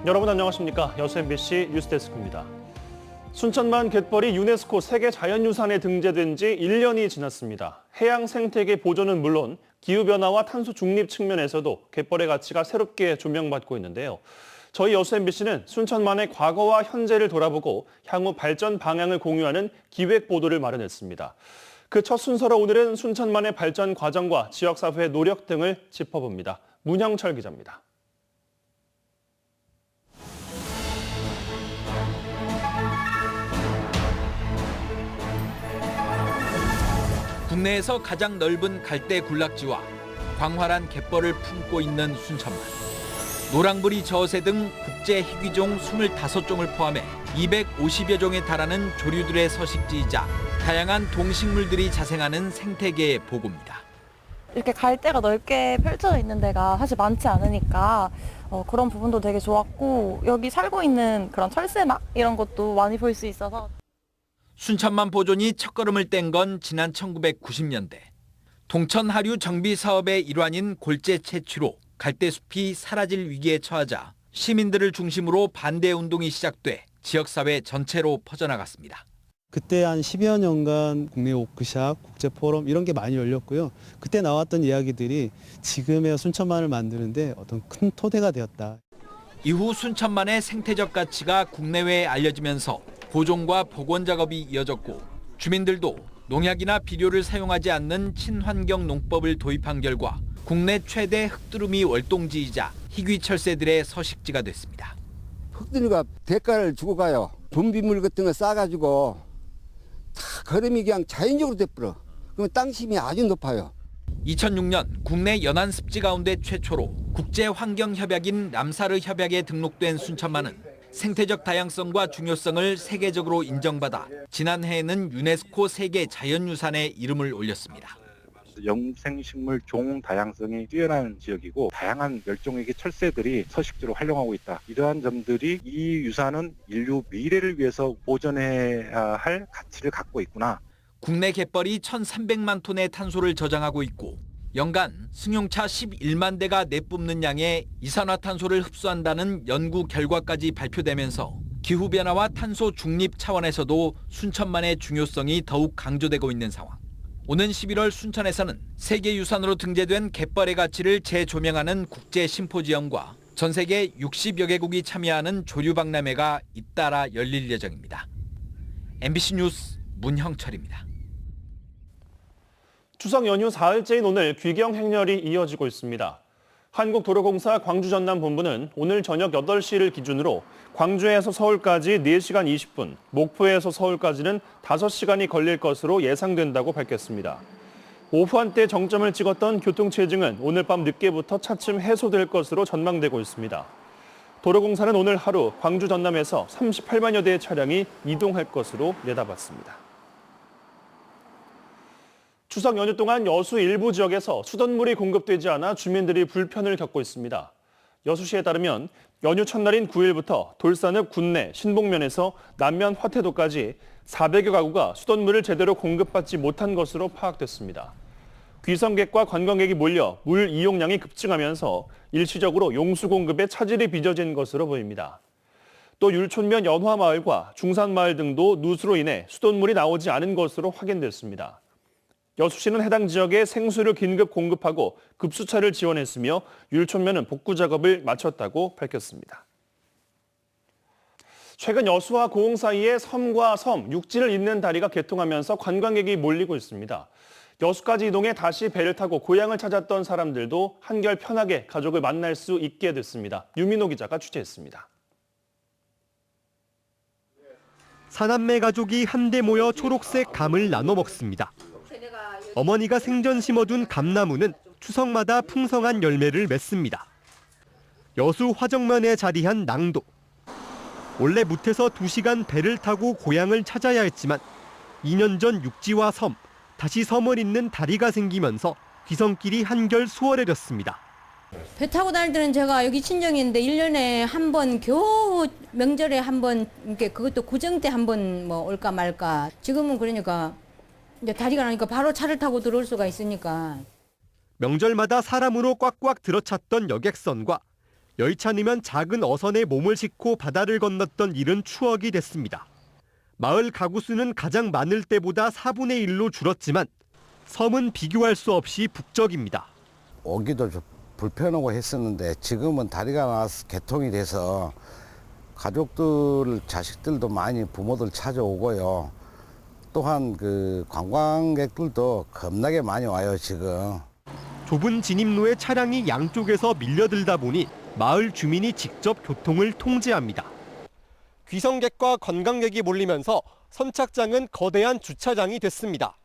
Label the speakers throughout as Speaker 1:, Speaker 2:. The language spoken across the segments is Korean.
Speaker 1: 여러분 안녕하십니까? 여수 MBC 뉴스데스크입니다. 순천만 갯벌이 유네스코 세계자연유산에 등재된 지 1년이 지났습니다. 해양 생태계 보존은 물론 기후변화와 탄소 중립 측면에서도 갯벌의 가치가 새롭게 조명받고 있는데요. 저희 여수 MBC는 순천만의 과거와 현재를 돌아보고 향후 발전 방향을 공유하는 기획 보도를 마련했습니다. 그 첫 순서로 오늘은 순천만의 발전 과정과 지역사회의 노력 등을 짚어봅니다. 문형철 기자입니다.
Speaker 2: 국내에서 가장 넓은 갈대 군락지와 광활한 갯벌을 품고 있는 순천만. 노랑부리 저어새 등 국제 희귀종 25종을 포함해 250여 종에 달하는 조류들의 서식지이자 다양한 동식물들이 자생하는 생태계의 보고입니다.
Speaker 3: 이렇게 갈대가 넓게 펼쳐져 있는 데가 사실 많지 않으니까 그런 부분도 되게 좋았고, 여기 살고 있는 그런 철새막 이런 것도 많이 볼 수 있어서.
Speaker 2: 순천만 보존이 첫걸음을 뗀 건 지난 1990년대. 동천 하류 정비 사업의 일환인 골재 채취로 갈대숲이 사라질 위기에 처하자 시민들을 중심으로 반대 운동이 시작돼 지역사회 전체로 퍼져나갔습니다.
Speaker 4: 그때 한 10여 년간 국내 워크샵, 국제 포럼 이런 게 많이 열렸고요. 그때 나왔던 이야기들이 지금의 순천만을 만드는데 어떤 큰 토대가 되었다.
Speaker 2: 이후 순천만의 생태적 가치가 국내외에 알려지면서 보존과 복원 작업이 이어졌고, 주민들도 농약이나 비료를 사용하지 않는 친환경 농법을 도입한 결과 국내 최대 흙두루미 월동지이자 희귀철새들의 서식지가 됐습니다.
Speaker 5: 흙들이가 대가를 주고 가요. 분비물 같은 거 싸가지고 다 거름이 그냥 자연적으로 돼버려. 그러면 땅심이 아주 높아요.
Speaker 2: 2006년 국내 연안 습지 가운데 최초로 국제환경협약인 람사르 협약에 등록된 순천만은 생태적 다양성과 중요성을 세계적으로 인정받아 지난해에는 유네스코 세계 자연유산에 이름을 올렸습니다.
Speaker 6: 영생식물 종 다양성이 뛰어난 지역이고 다양한 멸종위기 철새들이 서식지로 활용하고 있다. 이러한 점들이 이 유산은 인류 미래를 위해서 보존해야 할 가치를 갖고 있구나.
Speaker 2: 국내 갯벌이 1,300만 톤의 탄소를 저장하고 있고 연간 승용차 11만 대가 내뿜는 양의 이산화탄소를 흡수한다는 연구 결과까지 발표되면서 기후변화와 탄소 중립 차원에서도 순천만의 중요성이 더욱 강조되고 있는 상황. 오는 11월 순천에서는 세계유산으로 등재된 갯벌의 가치를 재조명하는 국제 심포지엄과 전 세계 60여 개국이 참여하는 조류박람회가 잇따라 열릴 예정입니다. MBC 뉴스 문형철입니다.
Speaker 1: 추석 연휴 사흘째인 오늘 귀경 행렬이 이어지고 있습니다. 한국도로공사 광주전남본부는 오늘 저녁 8시를 기준으로 광주에서 서울까지 4시간 20분, 목포에서 서울까지는 5시간이 걸릴 것으로 예상된다고 밝혔습니다. 오후 한때 정점을 찍었던 교통체증은 오늘 밤 늦게부터 차츰 해소될 것으로 전망되고 있습니다. 도로공사는 오늘 하루 광주 전남에서 38만여 대의 차량이 이동할 것으로 내다봤습니다. 추석 연휴 동안 여수 일부 지역에서 수돗물이 공급되지 않아 주민들이 불편을 겪고 있습니다. 여수시에 따르면 연휴 첫날인 9일부터 돌산읍 군내 신봉면에서 남면 화태도까지 400여 가구가 수돗물을 제대로 공급받지 못한 것으로 파악됐습니다. 귀성객과 관광객이 몰려 물 이용량이 급증하면서 일시적으로 용수 공급에 차질이 빚어진 것으로 보입니다. 또 율촌면 연화마을과 중산마을 등도 누수로 인해 수돗물이 나오지 않은 것으로 확인됐습니다. 여수시는 해당 지역에 생수를 긴급 공급하고 급수차를 지원했으며 율촌면은 복구 작업을 마쳤다고 밝혔습니다. 최근 여수와 고흥 사이에 섬과 섬, 육지를 잇는 다리가 개통하면서 관광객이 몰리고 있습니다. 여수까지 이동해 다시 배를 타고 고향을 찾았던 사람들도 한결 편하게 가족을 만날 수 있게 됐습니다. 유민호 기자가 취재했습니다.
Speaker 7: 사남매 가족이 한데 모여 초록색 감을 나눠 먹습니다. 어머니가 생전 심어둔 감나무는 추석마다 풍성한 열매를 맺습니다. 여수 화정면에 자리한 낭도. 원래 무태서 2시간 배를 타고 고향을 찾아야 했지만 2년 전 육지와 섬, 다시 섬을 잇는 다리가 생기면서 귀성길이 한결 수월해졌습니다.
Speaker 8: 배 타고 다닐 때는 제가 여기 친정인데 1년에 한 번 겨우 명절에 한 번, 그것도 구정 때 한 번 뭐 올까 말까. 지금은 그러니까 이제 다리가 나니까 바로 차를 타고 들어올 수가 있으니까.
Speaker 7: 명절마다 사람으로 꽉꽉 들어찼던 여객선과 여의치않으면 작은 어선에 몸을 싣고 바다를 건넜던 일은 추억이 됐습니다. 마을 가구 수는 가장 많을 때보다 4분의 1로 줄었지만 섬은 비교할 수 없이 북적입니다.
Speaker 9: 오기도 좀 불편하고 했었는데 지금은 다리가 나와서 개통이 돼서 가족들, 자식들도 많이 부모들 찾아오고요. 또한 그 관광객들도 겁나게 많이 와요, 지금.
Speaker 7: 좁은 진입로에 차량이 양쪽에서 밀려들다 보니 마을 주민이 직접 교통을 통제합니다. 귀성객과 관광객이 몰리면서 선착장은 거대한 주차장이 됐습니다.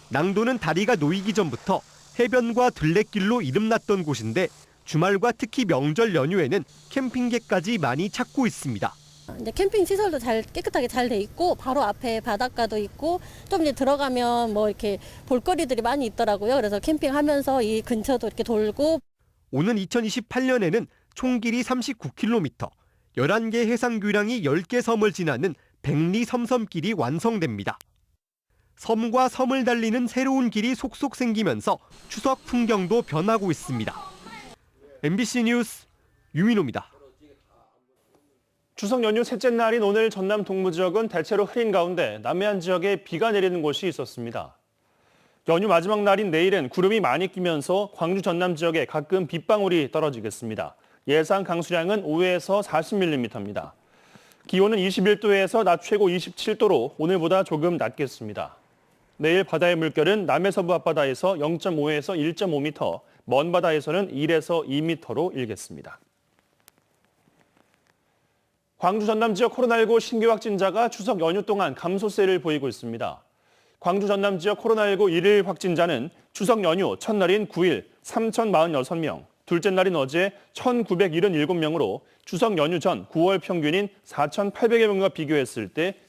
Speaker 7: 낭도는 다리가 놓이기 전부터 해변과 둘레길로 이름났던 곳인데 주말과 특히 명절 연휴에는 캠핑객까지 많이 찾고 있습니다.
Speaker 10: 이제 캠핑 시설도 잘 깨끗하게 잘 돼 있고 바로 앞에 바닷가도 있고 좀 이제 들어가면 뭐 이렇게 볼거리들이 많이 있더라고요. 그래서 캠핑하면서 이 근처도 이렇게 돌고.
Speaker 7: 오는 2028년에는 총 길이 39km, 11개 해상교량이 10개 섬을 지나는 백리 섬섬길이 완성됩니다. 섬과 섬을 달리는 새로운 길이 속속 생기면서 추석 풍경도 변하고 있습니다. MBC 뉴스 유민호입니다.
Speaker 1: 추석 연휴 셋째 날인 오늘 전남 동부 지역은 대체로 흐린 가운데 남해안 지역에 비가 내리는 곳이 있었습니다. 연휴 마지막 날인 내일은 구름이 많이 끼면서 광주 전남 지역에 가끔 빗방울이 떨어지겠습니다. 예상 강수량은 5에서 40mm입니다. 기온은 21도에서 낮 최고 27도로 오늘보다 조금 낮겠습니다. 내일 바다의 물결은 남해서부 앞바다에서 0.5에서 1.5m, 먼 바다에서는 1에서 2m로 일겠습니다. 광주 전남 지역 코로나19 신규 확진자가 추석 연휴 동안 감소세를 보이고 있습니다. 광주 전남 지역 코로나19 일일 확진자는 추석 연휴 첫날인 9일 3,046명, 둘째 날인 어제 1,977명으로 추석 연휴 전 9월 평균인 4,800여 명과 비교했을 때